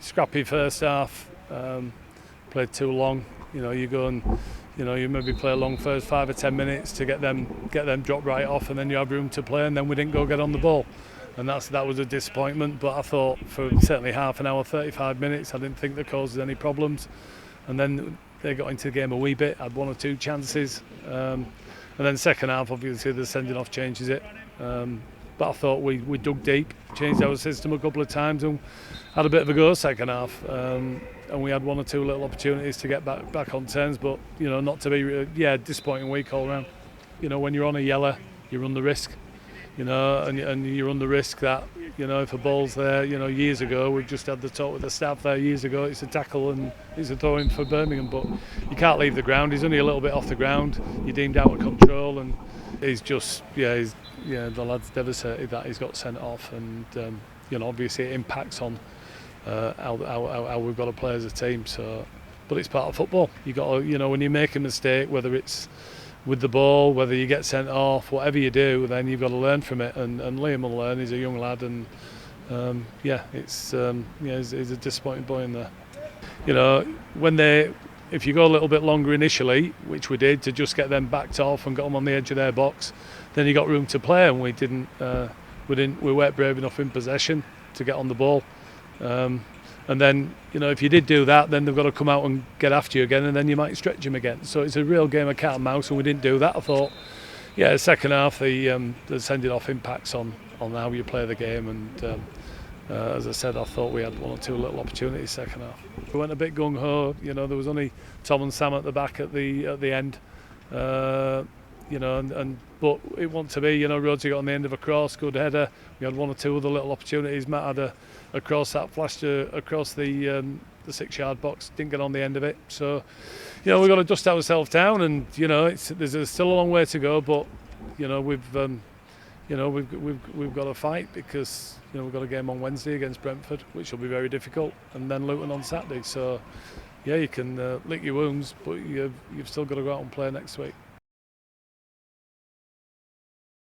scrappy first half. Played too long. You go and you maybe play a long first 5 or 10 minutes to get them dropped right off, and then you have room to play, and then we didn't go get on the ball, and that was a disappointment. But I thought for certainly half an hour, 35 minutes, I didn't think they caused any problems, and then they got into the game a wee bit, had 1 or 2 chances, and then second half obviously the sending off changes it. But I thought we dug deep, changed our system a couple of times, and had a bit of a go second half. And we had 1 or 2 little opportunities to get back on terms, but not to be disappointing week all round. When you're on a yeller, you run the risk, and you run the risk that if a ball's there, years ago we've just had the talk with the staff there years ago. It's a tackle and it's a throw in for Birmingham, but you can't leave the ground. He's only a little bit off the ground. You're deemed out of control, and he's just the lad's devastated that he's got sent off, and obviously it impacts on how we've got to play as a team. So, but it's part of football. You got to, when you make a mistake, whether it's with the ball, whether you get sent off, whatever you do, then you've got to learn from it. And Liam will learn. He's a young lad, and he's a disappointing boy in there. If you go a little bit longer initially, which we did, to just get them backed off and got them on the edge of their box, then you got room to play, and we didn't. We weren't brave enough in possession to get on the ball. And then, if you did do that, then they've got to come out and get after you again, and then you might stretch them again. So it's a real game of cat and mouse, and we didn't do that. I thought, second half, the sending off impacts on how you play the game, and as I said, I thought we had 1 or 2 little opportunities second half. We went a bit gung ho. There was only Tom and Sam at the back at the end. But it wanted to be, Rhodesy got on the end of a cross, good header. We had 1 or 2 other little opportunities. Matt had a cross that flashed across the 6-yard box, didn't get on the end of it. So, we've got to dust ourselves down, and there's still a long way to go. But we've got to fight, because we've got a game on Wednesday against Brentford, which will be very difficult, and then Luton on Saturday. So, you can lick your wounds, but you've still got to go out and play next week.